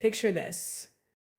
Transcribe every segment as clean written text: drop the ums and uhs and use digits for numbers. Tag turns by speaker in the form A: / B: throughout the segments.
A: Picture this.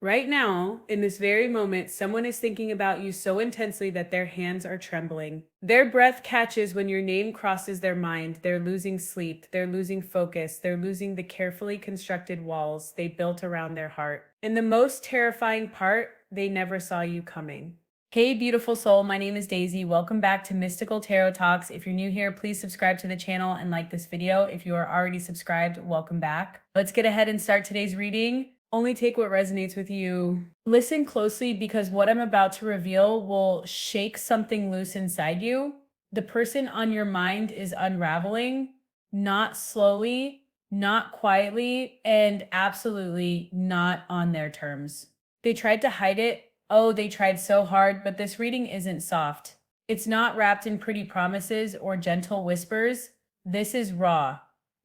A: Right now, in this very moment, someone is thinking about you so intensely that their hands are trembling. Their breath catches when your name crosses their mind. They're losing sleep, they're losing focus, they're losing the carefully constructed walls they built around their heart. And the most terrifying part, they never saw you coming. Hey, beautiful soul, my name is Daisy. Welcome back to Mystical Tarot Talks. If you're new here, please subscribe to the channel and like this video. If you are already subscribed, welcome back. Let's get ahead and start today's reading. Only take what resonates with you. Listen closely because what I'm about to reveal will shake something loose inside you. The person on your mind is unraveling, not slowly, not quietly, and absolutely not on their terms. They tried to hide it. Oh, they tried so hard, but this reading isn't soft. It's not wrapped in pretty promises or gentle whispers. This is raw.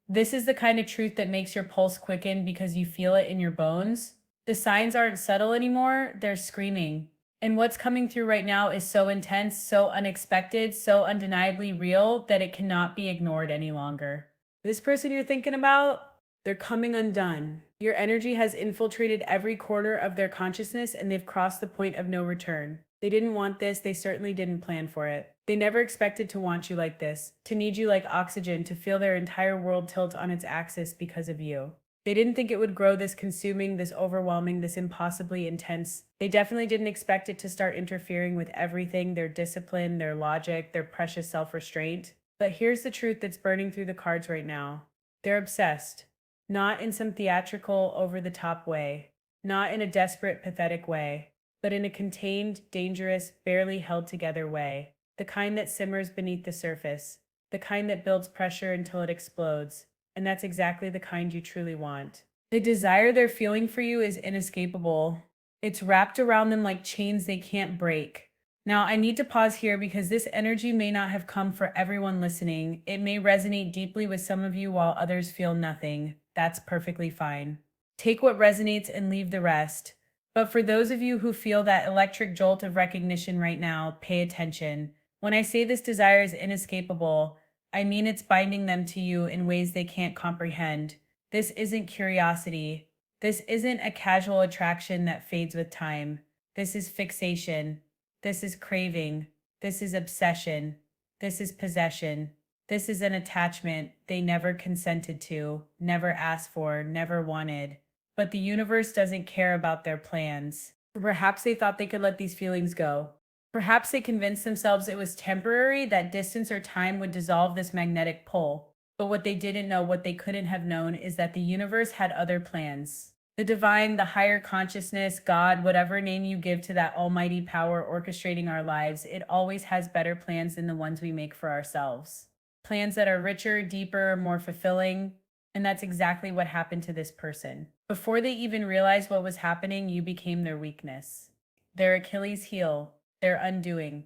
A: This is the kind of truth that makes your pulse quicken because you feel it in your bones. The signs aren't subtle anymore, they're screaming. And what's coming through right now is so intense, so unexpected, so undeniably real that it cannot be ignored any longer. This person you're thinking about, they're coming undone. Your energy has infiltrated every corner of their consciousness and they've crossed the point of no return. They didn't want this, they certainly didn't plan for it. They never expected to want you like this, to need you like oxygen, to feel their entire world tilt on its axis because of you. They didn't think it would grow this consuming, this overwhelming, this impossibly intense. They definitely didn't expect it to start interfering with everything, their discipline, their logic, their precious self-restraint. But here's the truth that's burning through the cards right now. They're obsessed. Not in some theatrical, over-the-top way. Not in a desperate, pathetic way. But in a contained, dangerous, barely held together way. The kind that simmers beneath the surface. The kind that builds pressure until it explodes. And that's exactly the kind you truly want. The desire they're feeling for you is inescapable. It's wrapped around them like chains they can't break. Now, I need to pause here because this energy may not have come for everyone listening. It may resonate deeply with some of you while others feel nothing. That's perfectly fine. Take what resonates and leave the rest. But for those of you who feel that electric jolt of recognition right now, pay attention. When I say this desire is inescapable, I mean it's binding them to you in ways they can't comprehend. This isn't curiosity. This isn't a casual attraction that fades with time. This is fixation. This is craving. This is obsession. This is possession. This is an attachment they never consented to, never asked for, never wanted. But the universe doesn't care about their plans. Perhaps they thought they could let these feelings go. Perhaps they convinced themselves it was temporary, that distance or time would dissolve this magnetic pull. But what they didn't know, what they couldn't have known, is that the universe had other plans. The divine, the higher consciousness, God, whatever name you give to that almighty power orchestrating our lives, it always has better plans than the ones we make for ourselves. Plans that are richer, deeper, more fulfilling. And that's exactly what happened to this person. Before they even realized what was happening, you became their weakness, their Achilles heel, their undoing.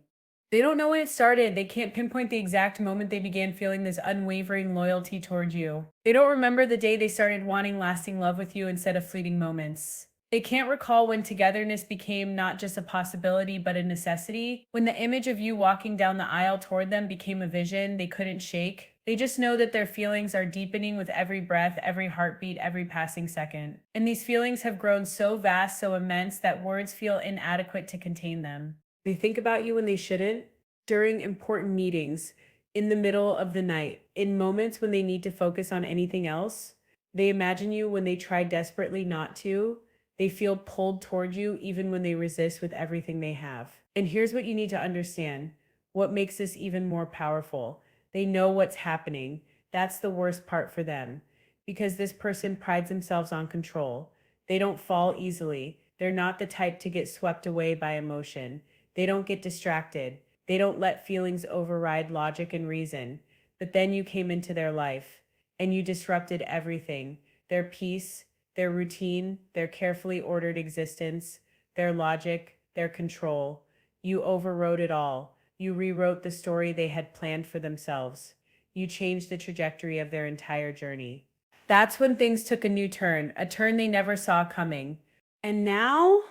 A: They don't know when it started. They can't pinpoint the exact moment they began feeling this unwavering loyalty toward you. They don't remember the day they started wanting lasting love with you instead of fleeting moments. They can't recall when togetherness became not just a possibility, but a necessity. When the image of you walking down the aisle toward them became a vision they couldn't shake. They just know that their feelings are deepening with every breath, every heartbeat, every passing second. And these feelings have grown so vast, so immense, that words feel inadequate to contain them. They think about you when they shouldn't, during important meetings, in the middle of the night, in moments when they need to focus on anything else. They imagine you when they try desperately not to. They feel pulled toward you even when they resist with everything they have. And here's what you need to understand. What makes this even more powerful? They know what's happening. That's the worst part for them. Because this person prides themselves on control. They don't fall easily. They're not the type to get swept away by emotion. They don't get distracted. They don't let feelings override logic and reason. But then you came into their life and you disrupted everything. Their peace, their routine, their carefully ordered existence, their logic, their control. You overrode it all. You rewrote the story they had planned for themselves. You changed the trajectory of their entire journey. That's when things took a new turn, a turn they never saw coming. And now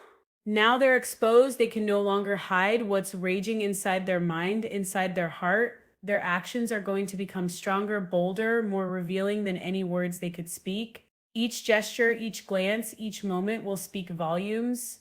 A: they're exposed. They can no longer hide what's raging inside their mind, inside their heart. Their actions are going to become stronger, bolder, more revealing than any words they could speak. Each gesture, each glance, each moment will speak volumes.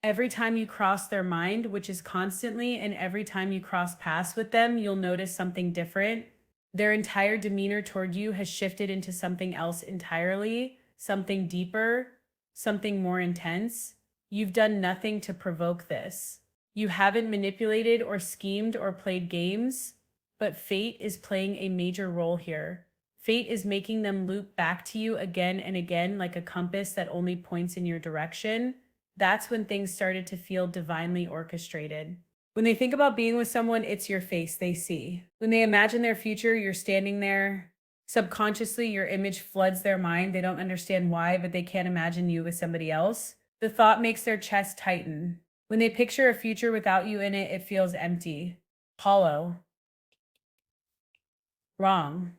A: Every time you cross their mind, which is constantly, and every time you cross paths with them, you'll notice something different. Their entire demeanor toward you has shifted into something else entirely, something deeper, something more intense. You've done nothing to provoke this. You haven't manipulated or schemed or played games, but fate is playing a major role here. Fate is making them loop back to you again and again like a compass that only points in your direction. That's when things started to feel divinely orchestrated. When they think about being with someone, it's your face they see. When they imagine their future, you're standing there. Subconsciously, your image floods their mind. They don't understand why, but they can't imagine you with somebody else. The thought makes their chest tighten. When they picture a future without you in it, it feels empty, hollow, wrong.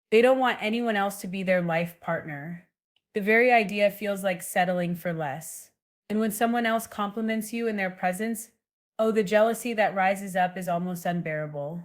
A: They don't want anyone else to be their life partner. The very idea feels like settling for less. And when someone else compliments you in their presence, oh, the jealousy that rises up is almost unbearable.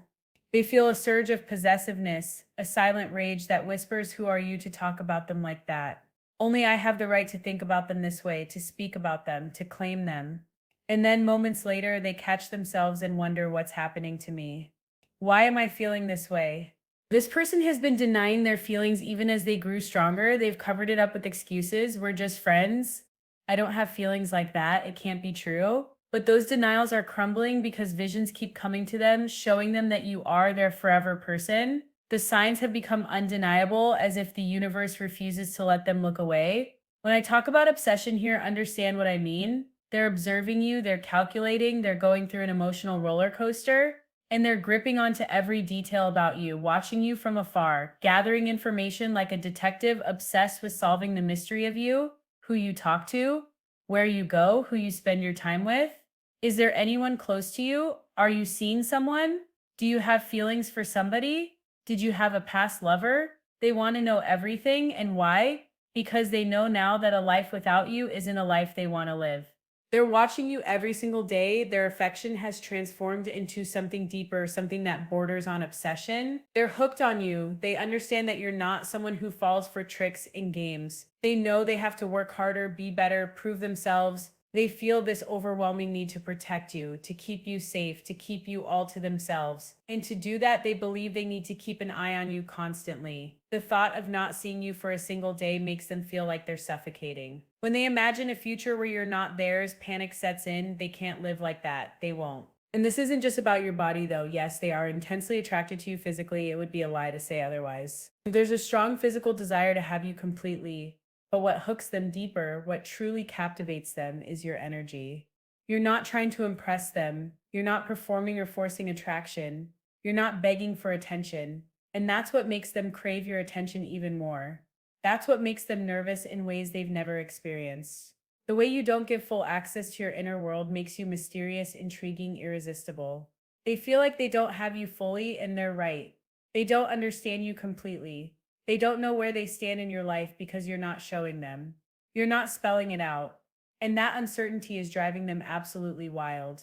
A: They feel a surge of possessiveness, a silent rage that whispers, "Who are you to talk about them like that? Only I have the right to think about them this way, to speak about them, to claim them." And then moments later, they catch themselves and wonder, what's happening to me? Why am I feeling this way? This person has been denying their feelings even as they grew stronger. They've covered it up with excuses. We're just friends. I don't have feelings like that. It can't be true. But those denials are crumbling because visions keep coming to them, showing them that you are their forever person. The signs have become undeniable, as if the universe refuses to let them look away. When I talk about obsession here, understand what I mean. They're observing you, they're calculating, they're going through an emotional roller coaster. And they're gripping onto every detail about you, watching you from afar, gathering information like a detective obsessed with solving the mystery of you, who you talk to, where you go, who you spend your time with. Is there anyone close to you? Are you seeing someone? Do you have feelings for somebody? Did you have a past lover? They want to know everything, and why? Because they know now that a life without you isn't a life they want to live. They're watching you every single day. Their affection has transformed into something deeper, something that borders on obsession. They're hooked on you. They understand that you're not someone who falls for tricks and games. They know they have to work harder, be better, prove themselves. They feel this overwhelming need to protect you, to keep you safe, to keep you all to themselves. And to do that, they believe they need to keep an eye on you constantly. The thought of not seeing you for a single day makes them feel like they're suffocating. When they imagine a future where you're not theirs, panic sets in. They can't live like that. They won't. And this isn't just about your body, though. Yes, they are intensely attracted to you physically. It would be a lie to say otherwise. There's a strong physical desire to have you completely. But what hooks them deeper, what truly captivates them, is your energy. You're not trying to impress them. You're not performing or forcing attraction. You're not begging for attention. And that's what makes them crave your attention even more. That's what makes them nervous in ways they've never experienced. The way you don't give full access to your inner world makes you mysterious, intriguing, irresistible. They feel like they don't have you fully, and they're right. They don't understand you completely. They don't know where they stand in your life because you're not showing them. You're not spelling it out. And that uncertainty is driving them absolutely wild.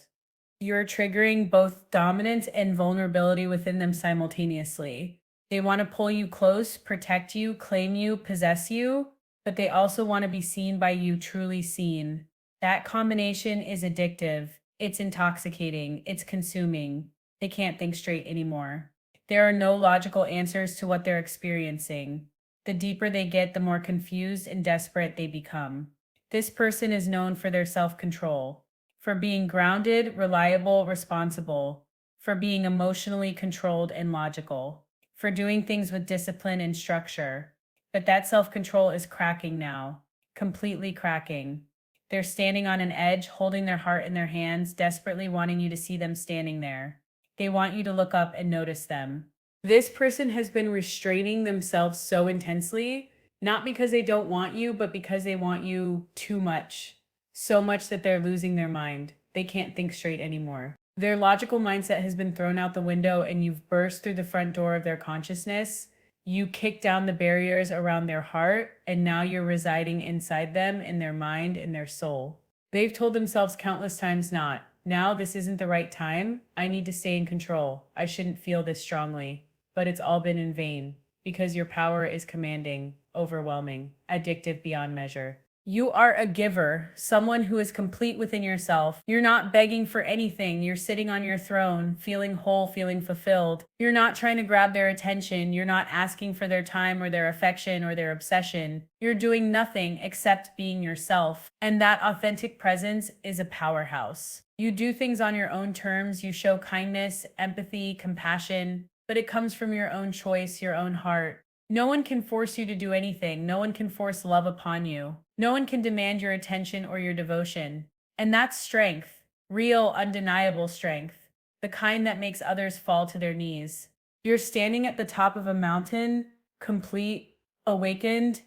A: You're triggering both dominance and vulnerability within them simultaneously. They want to pull you close, protect you, claim you, possess you, but they also want to be seen by you, truly seen. That combination is addictive. It's intoxicating. It's consuming. They can't think straight anymore. There are no logical answers to what they're experiencing. The deeper they get, the more confused and desperate they become. This person is known for their self control, for being grounded, reliable, responsible, for being emotionally controlled and logical, for doing things with discipline and structure. But that self control is cracking now, completely cracking. They're standing on an edge, holding their heart in their hands, desperately wanting you to see them standing there. They want you to look up and notice them. This person has been restraining themselves so intensely, not because they don't want you, but because they want you too much. So much that they're losing their mind. They can't think straight anymore. Their logical mindset has been thrown out the window, and you've burst through the front door of their consciousness. You kick down the barriers around their heart, and now you're residing inside them, in their mind, in their soul. They've told themselves countless times not. Now this isn't the right time. I need to stay in control. I shouldn't feel this strongly. But it's all been in vain, because your power is commanding. overwhelming, addictive beyond measure. You are a giver, someone who is complete within yourself. You're not begging for anything. You're sitting on your throne, feeling whole, feeling fulfilled. You're not trying to grab their attention. You're not asking for their time or their affection or their obsession. You're doing nothing except being yourself. And that authentic presence is a powerhouse. You do things on your own terms. You show kindness, empathy, compassion, but it comes from your own choice, your own heart. No one can force you to do anything. No one can force love upon you. No one can demand your attention or your devotion. And that's strength, real, undeniable strength, the kind that makes others fall to their knees. You're standing at the top of a mountain, complete, awakened,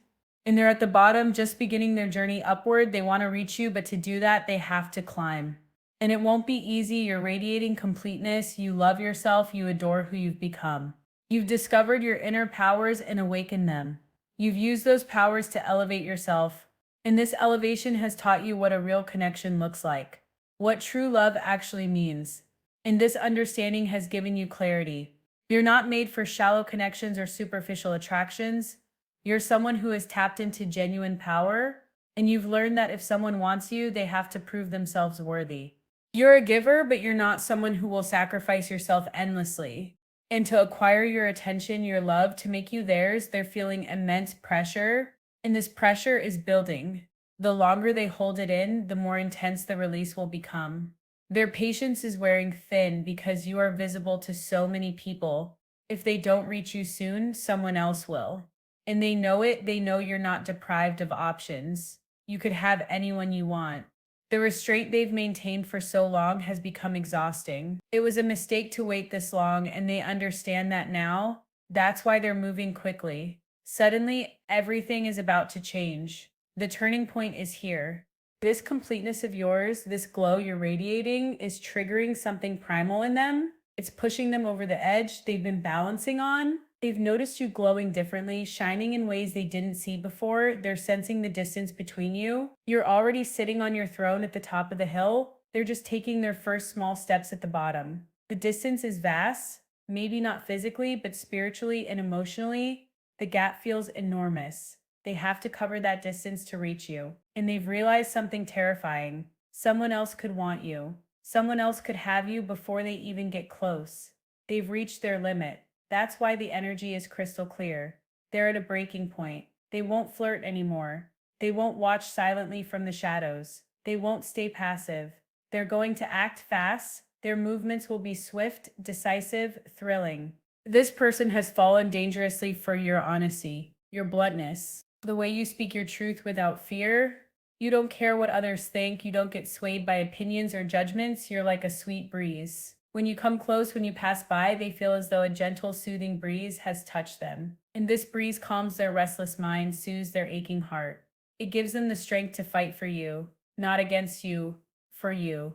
A: and they're at the bottom, just beginning their journey upward. They want to reach you, but to do that, they have to climb. And it won't be easy. You're radiating completeness. You love yourself. You adore who you've become. You've discovered your inner powers and awakened them. You've used those powers to elevate yourself. And this elevation has taught you what a real connection looks like, what true love actually means. And this understanding has given you clarity. You're not made for shallow connections or superficial attractions. You're someone who has tapped into genuine power, and you've learned that if someone wants you, they have to prove themselves worthy. You're a giver, but you're not someone who will sacrifice yourself endlessly. And to acquire your attention, your love, to make you theirs, they're feeling immense pressure, and this pressure is building. The longer they hold it in, the more intense the release will become. Their patience is wearing thin because you are visible to so many people. If they don't reach you soon, someone else will. And they know it, they know you're not deprived of options. You could have anyone you want. The restraint they've maintained for so long has become exhausting. It was a mistake to wait this long, and they understand that now. That's why they're moving quickly. Suddenly, everything is about to change. The turning point is here. This completeness of yours, this glow you're radiating, is triggering something primal in them. It's pushing them over the edge they've been balancing on. They've noticed you glowing differently, shining in ways they didn't see before. They're sensing the distance between you. You're already sitting on your throne at the top of the hill. They're just taking their first small steps at the bottom. The distance is vast, maybe not physically, but spiritually and emotionally. The gap feels enormous. They have to cover that distance to reach you. And they've realized something terrifying. Someone else could want you. Someone else could have you before they even get close. They've reached their limit. That's why the energy is crystal clear. They're at a breaking point. They won't flirt anymore. They won't watch silently from the shadows. They won't stay passive. They're going to act fast. Their movements will be swift, decisive, thrilling. This person has fallen dangerously for your honesty, your bluntness, the way you speak your truth without fear. You don't care what others think. You don't get swayed by opinions or judgments. You're like a sweet breeze. When you come close, when you pass by, they feel as though a gentle, soothing breeze has touched them. And this breeze calms their restless mind, soothes their aching heart. It gives them the strength to fight for you, not against you, for you.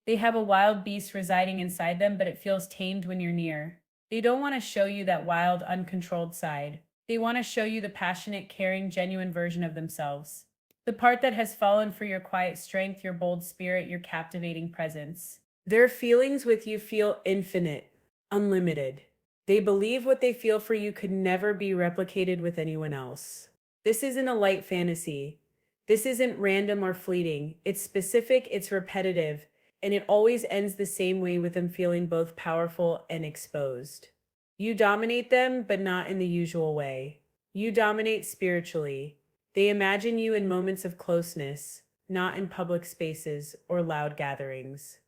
A: They have a wild beast residing inside them, but it feels tamed when you're near. They don't want to show you that wild, uncontrolled side. They want to show you the passionate, caring, genuine version of themselves. The part that has fallen for your quiet strength, your bold spirit, your captivating presence. Their feelings with you feel infinite, unlimited. They believe what they feel for you could never be replicated with anyone else. This isn't a light fantasy. This isn't random or fleeting. It's specific, it's repetitive, and it always ends the same way, with them feeling both powerful and exposed. You dominate them, but not in the usual way. You dominate spiritually. They imagine you in moments of closeness, not in public spaces or loud gatherings.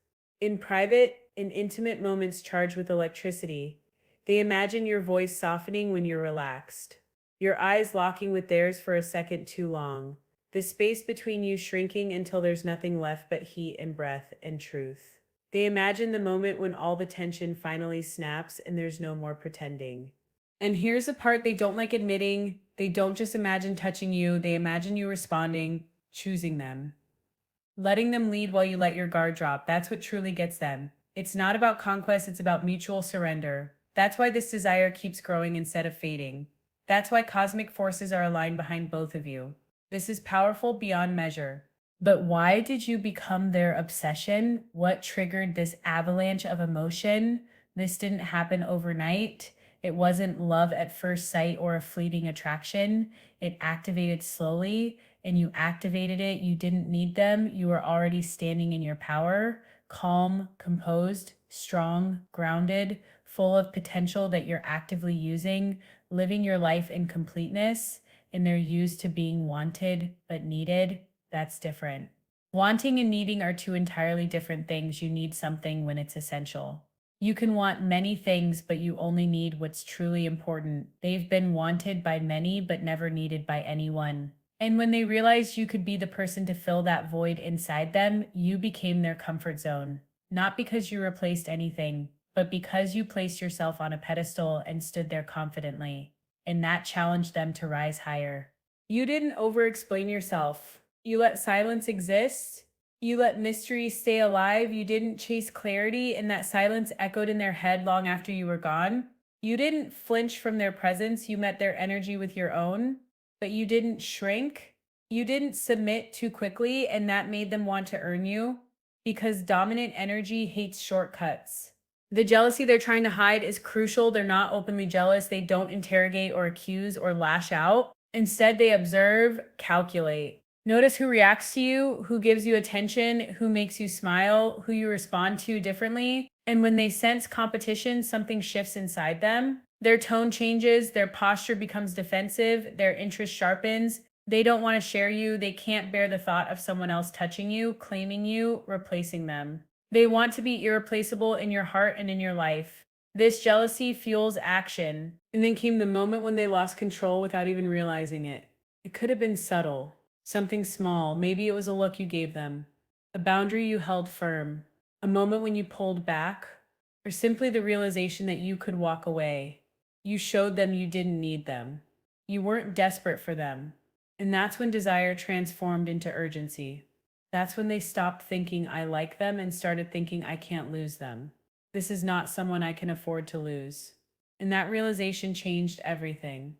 A: In private and intimate moments charged with electricity, they imagine your voice softening when you're relaxed, your eyes locking with theirs for a second too long, the space between you shrinking until there's nothing left but heat and breath and truth. They imagine the moment when all the tension finally snaps and there's no more pretending. And here's the part they don't like admitting. They don't just imagine touching you, they imagine you responding, choosing them. Letting them lead while you let your guard drop. That's what truly gets them. It's not about conquest, it's about mutual surrender. That's why this desire keeps growing instead of fading. That's why cosmic forces are aligned behind both of you. This is powerful beyond measure. But why did you become their obsession? What triggered this avalanche of emotion? This didn't happen overnight. It wasn't love at first sight or a fleeting attraction. It activated slowly, and you activated it. You didn't need them. You were already standing in your power, calm, composed, strong, grounded, full of potential that you're actively using, living your life in completeness. And they're used to being wanted but needed. That's different. Wanting and needing are two entirely different things. You need something when it's essential. You can want many things, but you only need what's truly important. They've been wanted by many, but never needed by anyone. And when they realized you could be the person to fill that void inside them, you became their comfort zone. Not because you replaced anything, but because you placed yourself on a pedestal and stood there confidently. And that challenged them to rise higher. You didn't over explain yourself. You let silence exist. You let mystery stay alive. You didn't chase clarity, and that silence echoed in their head long after you were gone. You didn't flinch from their presence. You met their energy with your own, but you didn't shrink. You didn't submit too quickly, and that made them want to earn you because dominant energy hates shortcuts. The jealousy they're trying to hide is crucial. They're not openly jealous. They don't interrogate or accuse or lash out. Instead, they observe, calculate. Notice who reacts to you, who gives you attention, who makes you smile, who you respond to differently. And when they sense competition, something shifts inside them. Their tone changes, their posture becomes defensive, their interest sharpens. They don't want to share you. They can't bear the thought of someone else touching you, claiming you, replacing them. They want to be irreplaceable in your heart and in your life. This jealousy fuels action. And then came the moment when they lost control without even realizing it. It could have been subtle. Something small, maybe it was a look you gave them, a boundary you held firm, a moment when you pulled back, or simply the realization that you could walk away. You showed them you didn't need them. You weren't desperate for them. And that's when desire transformed into urgency. That's when they stopped thinking, I like them, and started thinking, I can't lose them. This is not someone I can afford to lose. And that realization changed everything.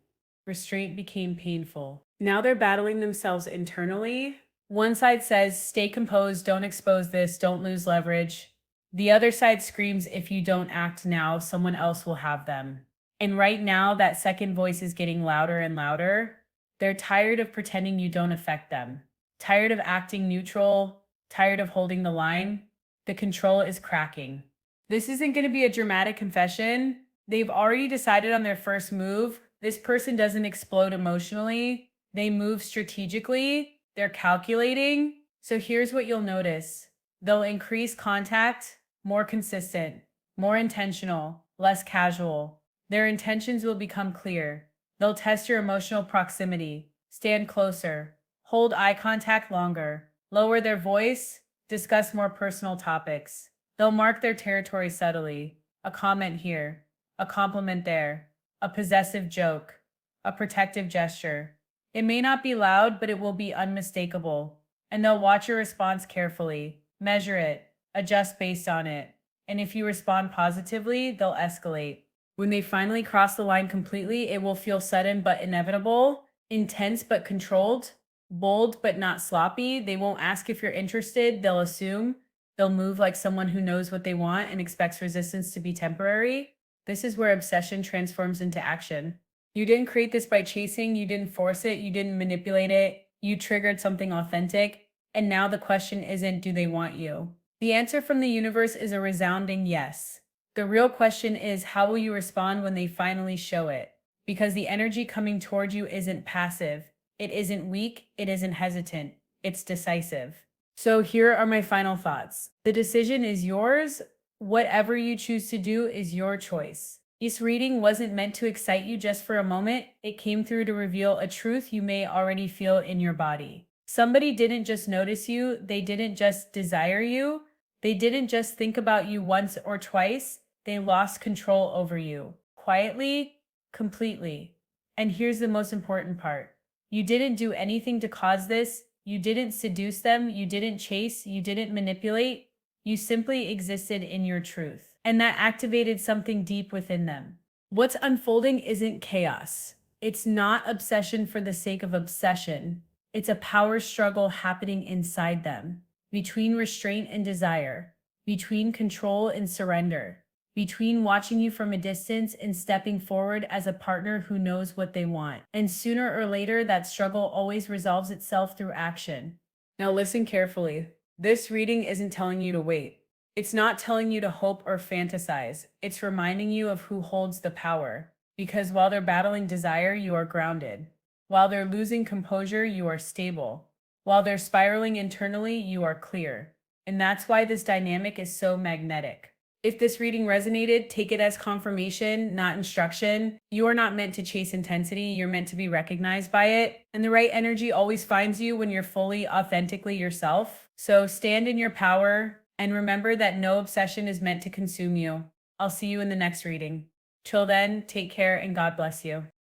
A: Restraint became painful. Now they're battling themselves internally. One side says, stay composed, don't expose this, don't lose leverage. The other side screams, if you don't act now, someone else will have them. And right now, that second voice is getting louder and louder. They're tired of pretending you don't affect them, tired of acting neutral, tired of holding the line. The control is cracking. This isn't going to be a dramatic confession. They've already decided on their first move. This person doesn't explode emotionally. They move strategically. They're calculating. So here's what you'll notice. They'll increase contact, more consistent, more intentional, less casual. Their intentions will become clear. They'll test your emotional proximity, stand closer, hold eye contact longer, lower their voice, discuss more personal topics. They'll mark their territory subtly. A comment here, a compliment there, a possessive joke, a protective gesture. It may not be loud, but it will be unmistakable. And they'll watch your response carefully, measure it, adjust based on it. And if you respond positively, they'll escalate. When they finally cross the line completely, it will feel sudden but inevitable, intense but controlled, bold but not sloppy. They won't ask if you're interested, they'll assume. They'll move like someone who knows what they want and expects resistance to be temporary. This is where obsession transforms into action. You didn't create this by chasing, you didn't force it, you didn't manipulate it, you triggered something authentic. And now the question isn't, do they want you? The answer from the universe is a resounding yes. The real question is, how will you respond when they finally show it? Because the energy coming toward you isn't passive, it isn't weak, it isn't hesitant, it's decisive. So here are my final thoughts. The decision is yours. Whatever you choose to do is your choice. This reading wasn't meant to excite you just for a moment. It came through to reveal a truth you may already feel in your body. Somebody didn't just notice you. They didn't just desire you. They didn't just think about you once or twice. They lost control over you. Quietly, completely. And here's the most important part. You didn't do anything to cause this. You didn't seduce them. You didn't chase. You didn't manipulate. You simply existed in your truth. And that activated something deep within them. What's unfolding isn't chaos. It's not obsession for the sake of obsession. It's a power struggle happening inside them, between restraint and desire, between control and surrender, between watching you from a distance and stepping forward as a partner who knows what they want. And sooner or later, that struggle always resolves itself through action. Now, listen carefully. This reading isn't telling you to wait. It's not telling you to hope or fantasize. It's reminding you of who holds the power. Because while they're battling desire, you are grounded. While they're losing composure, you are stable. While they're spiraling internally, you are clear. And that's why this dynamic is so magnetic. If this reading resonated, take it as confirmation, not instruction. You are not meant to chase intensity, you're meant to be recognized by it. And the right energy always finds you when you're fully, authentically yourself. So stand in your power and remember that no obsession is meant to consume you. I'll see you in the next reading. Till then, take care and God bless you.